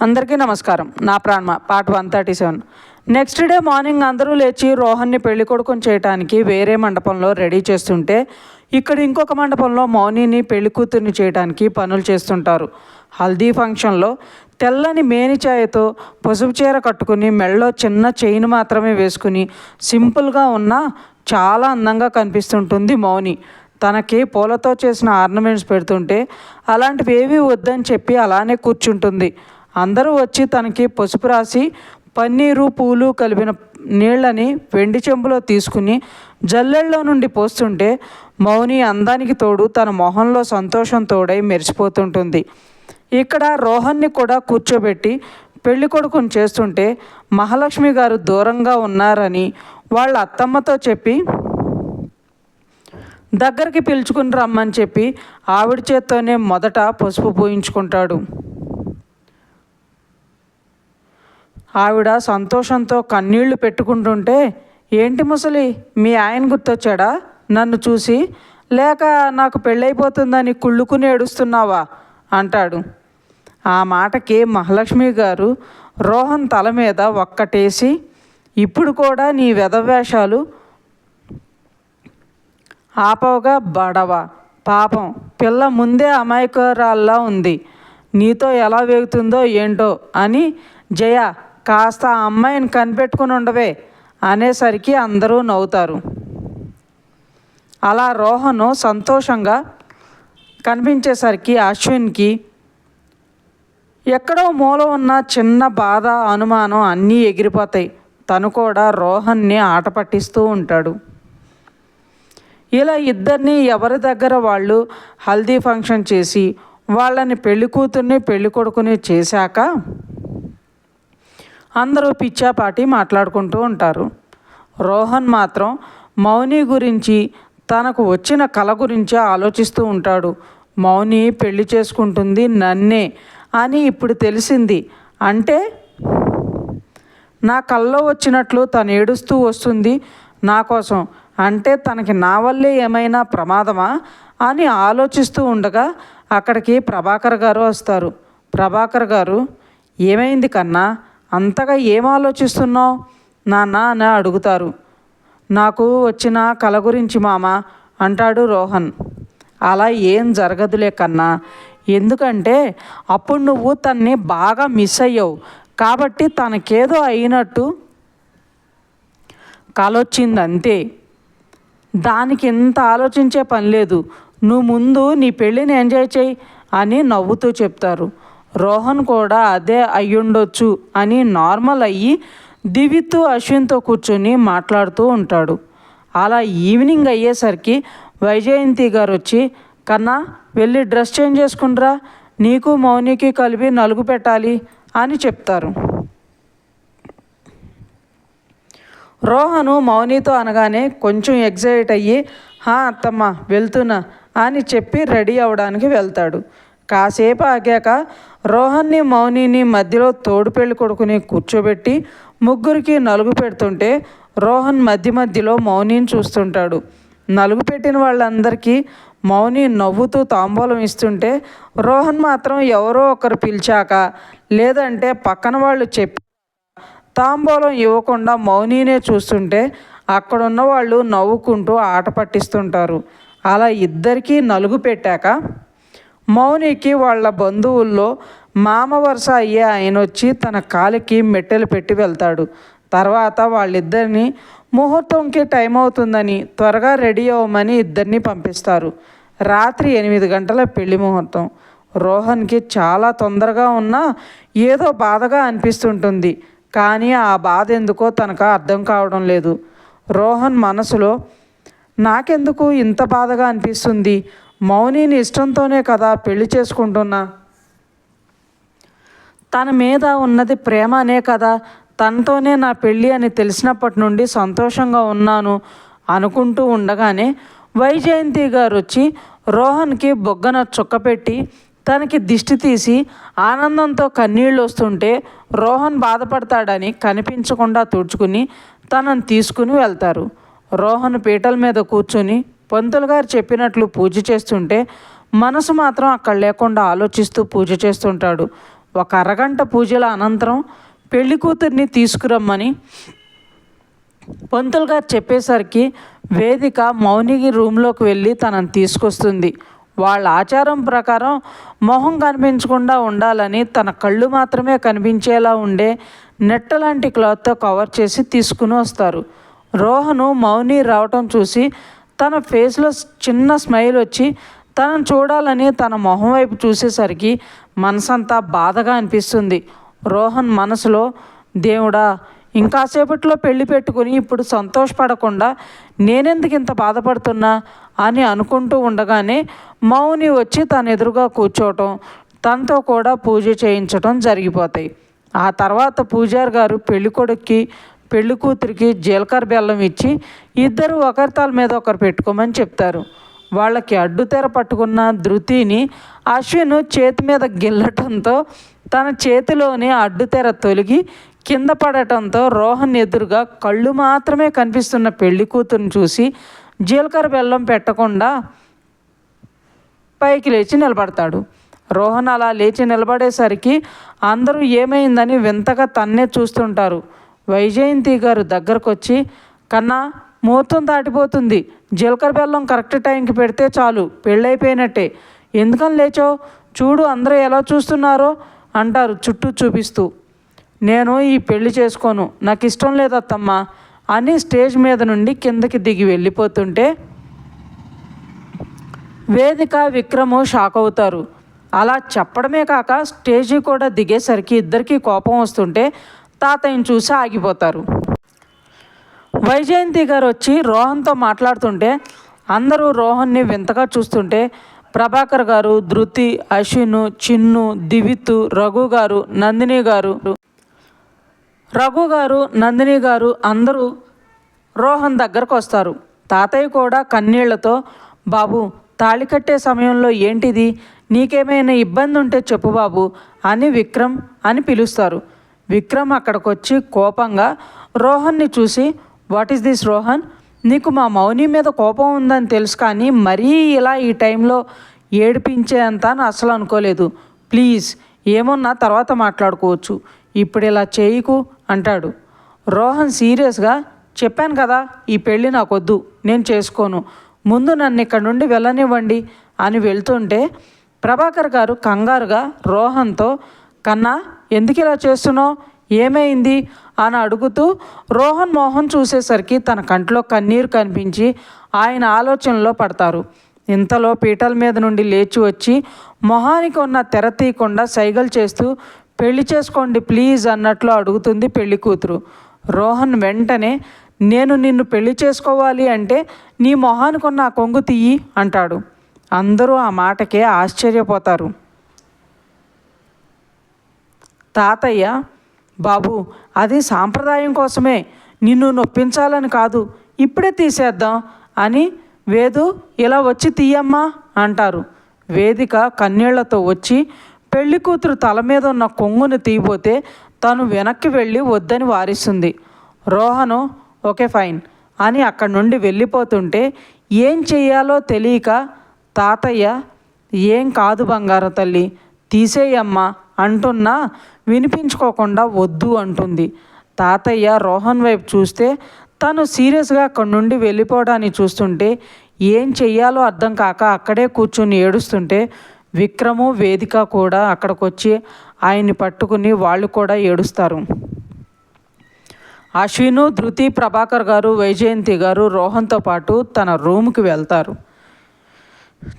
అందరికీ నమస్కారం. నా ప్రాణమ పార్ట్ 137. నెక్స్ట్ డే మార్నింగ్ అందరూ లేచి రోహన్ని పెళ్లి కొడుకుని చేయడానికి వేరే మండపంలో రెడీ చేస్తుంటే ఇక్కడ ఇంకొక మండపంలో మౌనిని పెళ్లి కూతుర్ని చేయడానికి పనులు చేస్తుంటారు. హల్దీ ఫంక్షన్లో తెల్లని మేనిచాయతో పసుపు చీర కట్టుకుని మెళ్ళలో చిన్న చైన్ మాత్రమే వేసుకుని సింపుల్గా ఉన్న చాలా అందంగా కనిపిస్తుంటుంది మౌని. తనకి పూలతో చేసిన ఆర్నమెంట్స్ పెడుతుంటే అలాంటివి ఏవీ వద్దని చెప్పి అలానే కూర్చుంటుంది. అందరూ వచ్చి తనకి పసుపు రాసి పన్నీరు పూలు కలిపిన నీళ్ళని వెండి చెంబులో తీసుకుని జల్లెల్లో నుండి పోస్తుంటే మౌని అందానికి తోడు తన మొహంలో సంతోషం తోడై మెరిసిపోతుంటుంది. ఇక్కడ రోహన్ని కూడా కూర్చోబెట్టి పెళ్లి కొడుకుని చేస్తుంటే మహాలక్ష్మి గారు దూరంగా ఉన్నారని వాళ్ళ అత్తమ్మతో చెప్పి దగ్గరికి పిలుచుకుని రమ్మని చెప్పి ఆవిడ చేత్తోనే మొదట పసుపు పూయించుకుంటాడు. ఆవిడ సంతోషంతో కన్నీళ్లు పెట్టుకుంటుంటే, ఏంటి ముసలి, మీ ఆయన గుర్తొచ్చాడా నన్ను చూసి, లేక నాకు పెళ్ళైపోతుందని కుళ్ళుకుని ఏడుస్తున్నావా అంటాడు. ఆ మాటకి మహాలక్ష్మి గారు రోహన్ తల మీద ఒక్కటేసి, ఇప్పుడు కూడా నీ వెధవేషాలు ఆపవగా బడవా, పాపం పిల్ల ముందే అమాయకురాల్లా ఉంది, నీతో ఎలా వేగుతుందో ఏంటో అని జయ కాస్త ఆ అమ్మాయిని కనిపెట్టుకుని ఉండవే అనేసరికి అందరూ నవ్వుతారు. అలా రోహను సంతోషంగా కనిపించేసరికి అశ్విన్కి ఎక్కడో మూల ఉన్న చిన్న బాధ అనుమానం అన్నీ ఎగిరిపోతాయి. తను కూడా రోహన్ని ఆట పట్టిస్తూ ఉంటాడు. ఇలా ఇద్దరిని ఎవరి దగ్గర వాళ్ళు హల్దీ ఫంక్షన్ చేసి వాళ్ళని పెళ్లి కూతుర్ని పెళ్లి కొడుకుని చేశాక అందరూ పిచ్చాపాటి మాట్లాడుకుంటూ ఉంటారు. రోహన్ మాత్రం మౌని గురించి, తనకు వచ్చిన కల గురించి ఆలోచిస్తూ ఉంటాడు. మౌని పెళ్లి చేసుకుంటుంది నన్నే అని ఇప్పుడు తెలిసింది అంటే నా కల్లో వచ్చినట్లు తను ఏడుస్తూ వస్తుంది నా కోసం అంటే తనకి నా వల్లే ఏమైనా ప్రమాదమా అని ఆలోచిస్తూ ఉండగా అక్కడికి ప్రభాకర్ గారు వస్తారు. ప్రభాకర్ గారు, ఏమైంది కన్నా, అంతగా ఏం ఆలోచిస్తున్నావు నాన్న అని అడుగుతారు. నాకు వచ్చిన కల గురించి మామ అంటాడు రోహన్. అలా ఏం జరగదులే కన్నా, ఎందుకంటే అప్పుడు నువ్వు తన్ని బాగా మిస్ అయ్యావు కాబట్టి తనకేదో అయినట్టు కలొచ్చింది అంతే, దానికి ఇంత ఆలోచించే పని లేదు, నువ్వు ముందు నీ పెళ్ళిని ఎంజాయ్ చేయి అని నవ్వుతూ చెప్తారు. రోహన్ కూడా అదే అయ్యుండొచ్చు అని నార్మల్ అయ్యి దివితో అశ్విన్తో కూర్చొని మాట్లాడుతూ ఉంటాడు. అలా ఈవినింగ్ అయ్యేసరికి వైజయంతి గారు వచ్చి, కన్నా వెళ్ళి డ్రెస్ చేంజ్ చేసుకుండ్రా, నీకు మౌనికి కలిపి నలుగు పెట్టాలి అని చెప్తారు. రోహను మౌనితో అనగానే కొంచెం ఎగ్జైట్ అయ్యి, అత్తమ్మ వెళ్తున్నా అని చెప్పి రెడీ అవ్వడానికి వెళ్తాడు. కాసేపు ఆగాక రోహన్ని మౌనిని మధ్యలో తోడు పెళ్లి కొడుకుని కూర్చోబెట్టి ముగ్గురికి నలుగు పెడుతుంటే రోహన్ మధ్య మధ్యలో మౌనిని చూస్తుంటాడు. నలుగు పెట్టిన వాళ్ళందరికీ మౌని నవ్వుతూ తాంబూలం ఇస్తుంటే రోహన్ మాత్రం ఎవరో ఒకరు పిలిచాక లేదంటే పక్కన వాళ్ళు చెప్పి తాంబూలం ఇవ్వకుండా మౌనినే చూస్తుంటే అక్కడున్న వాళ్ళు నవ్వుకుంటూ ఆట పట్టిస్తుంటారు. అలా ఇద్దరికీ నలుగు పెట్టాక మౌనికి వాళ్ళ బంధువుల్లో మామ వరుస అయ్యే ఆయన వచ్చి తన కాలికి మెట్టెలు పెట్టి వెళ్తాడు. తర్వాత వాళ్ళిద్దరిని ముహూర్తంకి టైం అవుతుందని త్వరగా రెడీ అవ్వమని ఇద్దరిని పంపిస్తారు. రాత్రి 8 గంటల పెళ్లి ముహూర్తం. రోహన్కి చాలా తొందరగా ఉన్నా ఏదో బాధగా అనిపిస్తుంటుంది. కానీ ఆ బాధ ఎందుకో తనకు అర్థం కావడం లేదు. రోహన్ మనసులో, నాకెందుకు ఇంత బాధగా అనిపిస్తుంది, మౌనిని ఇష్టంతోనే కదా పెళ్లి చేసుకుంటున్నా, తన మీద ఉన్నది ప్రేమ అనే కదా, తనతోనే నా పెళ్ళి అని తెలిసినప్పటి నుండి సంతోషంగా ఉన్నాను అనుకుంటూ ఉండగానే వైజయంతి గారు వచ్చి రోహన్కి బొగ్గన చుక్కపెట్టి తనకి దిష్టి తీసి ఆనందంతో కన్నీళ్ళు వస్తుంటే రోహన్ బాధపడతాడని కనిపించకుండా తుడుచుకుని తనను తీసుకుని వెళ్తారు. రోహన్ పీటల మీద కూర్చొని పంతులు గారు చెప్పినట్లు పూజ చేస్తుంటే మనసు మాత్రం అక్కడ లేకుండా ఆలోచిస్తూ పూజ చేస్తుంటాడు. ఒక అరగంట పూజల అనంతరం పెళ్లి కూతుర్ని తీసుకురమ్మని పంతులు గారు చెప్పేసరికి వేదిక మౌనికి రూమ్లోకి వెళ్ళి తనని తీసుకొస్తుంది. వాళ్ళ ఆచారం ప్రకారం మొహం కనిపించకుండా ఉండాలని తన కళ్ళు మాత్రమే కనిపించేలా ఉండే నెట్ట లాంటి క్లాత్తో కవర్ చేసి తీసుకుని వస్తారు. రోహను మౌని రావటం చూసి తన ఫేస్లో చిన్న స్మైల్ వచ్చి తనను చూడాలని తన మొహం వైపు చూసేసరికి మనసంతా బాధగా అనిపిస్తుంది. రోహన్ మనసులో, దేవుడా, ఇంకాసేపట్లో పెళ్లి పెట్టుకుని ఇప్పుడు సంతోషపడకుండా నేనెందుకు ఇంత బాధపడుతున్నా అని అనుకుంటూ ఉండగానే మౌని వచ్చి తన ఎదురుగా కూర్చోవటం, తనతో కూడా పూజ చేయించటం జరిగిపోతాయి. ఆ తర్వాత పూజారి గారు పెళ్ళికొడుక్కి పెళ్లి కూతురికి జీలకర్ర బెల్లం ఇచ్చి ఇద్దరు ఒకరి తల మీద ఒకరు పెట్టుకోమని చెప్తారు. వాళ్ళకి అడ్డుతెర పట్టుకున్న ధృతిని అశ్విన్ చేతి మీద గిల్లటంతో తన చేతిలోని అడ్డుతెర తొలగి కింద పడటంతో రోహన్ ఎదురుగా కళ్ళు మాత్రమే కనిపిస్తున్న పెళ్లి కూతురుని చూసి జీలకర్ర బెల్లం పెట్టకుండా పైకి లేచి నిలబడతాడు. రోహన్ అలా లేచి నిలబడేసరికి అందరూ ఏమైందని వింతగా తన్నే చూస్తుంటారు. వైజయంతి గారు దగ్గరకు వచ్చి, కన్నా, ముహూర్తం దాటిపోతుంది, జీలకర్ర బెల్లం కరెక్ట్ టైంకి పెడితే చాలు, పెళ్ళైపోయినట్టే, ఎందుకని లేచావు, చూడు అందరూ ఎలా చూస్తున్నారో అంటారు చుట్టూ చూపిస్తూ. నేను ఈ పెళ్లి చేసుకోను, నాకు ఇష్టం లేదత్తమ్మా అని స్టేజ్ మీద నుండి కిందకి దిగి వెళ్ళిపోతుంటే వేదిక, విక్రము షాక్ అవుతారు. అలా చెప్పడమే కాక స్టేజీ కూడా దిగేసరికి ఇద్దరికీ కోపం వస్తుంటే తాతయ్యని చూసి ఆగిపోతారు. వైజయంతి గారు వచ్చి రోహన్తో మాట్లాడుతుంటే అందరూ రోహన్ని వింతగా చూస్తుంటే ప్రభాకర్ గారు, ధృతి, అశ్విన్, చిన్ను, దివిత్, రఘు గారు, నందిని గారు అందరూ రోహన్ దగ్గరకు వస్తారు. తాతయ్య కూడా కన్నీళ్లతో, బాబు, తాళి కట్టే సమయంలో ఏంటిది, నీకేమైనా ఇబ్బంది ఉంటే చెప్పు బాబు అని విక్రమ్ అని పిలుస్తారు. విక్రమ్ అక్కడికి వచ్చి కోపంగా రోహన్ని చూసి, వాట్ ఈస్ దిస్ రోహన్, నీకు మా మౌని మీద కోపం ఉందని తెలుసు, కానీ మరీ ఇలా ఈ టైంలో ఏడిపించేంత అని అసలు అనుకోలేదు, ప్లీజ్ ఏమన్నా తర్వాత మాట్లాడుకోవచ్చు, ఇప్పుడు ఇలా చేయకు అంటాడు. రోహన్ సీరియస్గా, చెప్పాను కదా ఈ పెళ్ళి నాకొద్దు, నేను చేసుకోను, ముందు నన్ను ఇక్కడ నుండి వెళ్ళనివ్వండి అని వెళ్తుంటే ప్రభాకర్ గారు కంగారుగా రోహన్తో, కన్నా, ఎందుకు ఇలా చేస్తున్నావు, ఏమైంది అని అడుగుతూ రోహన్ మోహన్ చూసేసరికి తన కంట్లో కన్నీరు కనిపించి ఆయన ఆలోచనలో పడతారు. ఇంతలో పీటల మీద నుండి లేచి వచ్చి మొహానికి ఉన్న తెర తీయకుండా సైగలు చేస్తూ, పెళ్లి చేసుకోండి ప్లీజ్ అన్నట్లు అడుగుతుంది పెళ్లి కూతురు. రోహన్ వెంటనే, నేను నిన్ను పెళ్లి చేసుకోవాలి అంటే నీ మొహానికి ఉన్న ఆ కొంగు తీయి అంటాడు. అందరూ ఆ మాటకే ఆశ్చర్యపోతారు. తాతయ్య, బాబు, అది సాంప్రదాయం కోసమే, నిన్ను నొప్పించాలని కాదు, ఇప్పుడే తీసేద్దాం అని, వేదు ఇలా వచ్చి తీయమ్మా అంటారు. వేదిక కన్నీళ్లతో వచ్చి పెళ్లి కూతురు తల మీద ఉన్న కొంగును తీయబోతే తను వెనక్కి వెళ్ళి వద్దని వారిస్తుంది. రోహను ఓకే ఫైన్ అని అక్కడి నుండి వెళ్ళిపోతుంటే ఏం చెయ్యాలో తెలియక తాతయ్య, ఏం కాదు బంగారు తల్లి, తీసేయమ్మా అంటున్నా వినిపించుకోకుండా వద్దు అంటుంది. తాతయ్య రోహన్ వైపు చూస్తే తను సీరియస్గా అక్కడి నుండి వెళ్ళిపోవడాన్ని చూస్తుంటే ఏం చెయ్యాలో అర్థం కాక అక్కడే కూర్చుని ఏడుస్తుంటే విక్రము, వేదిక కూడా అక్కడికి వచ్చి ఆయన్ని పట్టుకుని వాళ్ళు కూడా ఏడుస్తారు. అశ్విను, ధృతి, ప్రభాకర్ గారు, వైజయంతి గారు రోహన్తో పాటు తన రూమ్కి వెళ్తారు.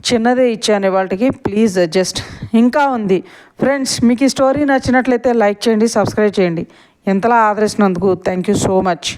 చిన్నదే ఇచ్చాను వాళ్ళకి, ప్లీజ్ అడ్జస్ట్. ఇంకా ఉంది ఫ్రెండ్స్. మీకు ఈ స్టోరీ నచ్చినట్లయితే లైక్ చేయండి, సబ్స్క్రైబ్ చేయండి. ఎంతలా ఆదరిస్తున్నందుకు థ్యాంక్ యూ సో మచ్.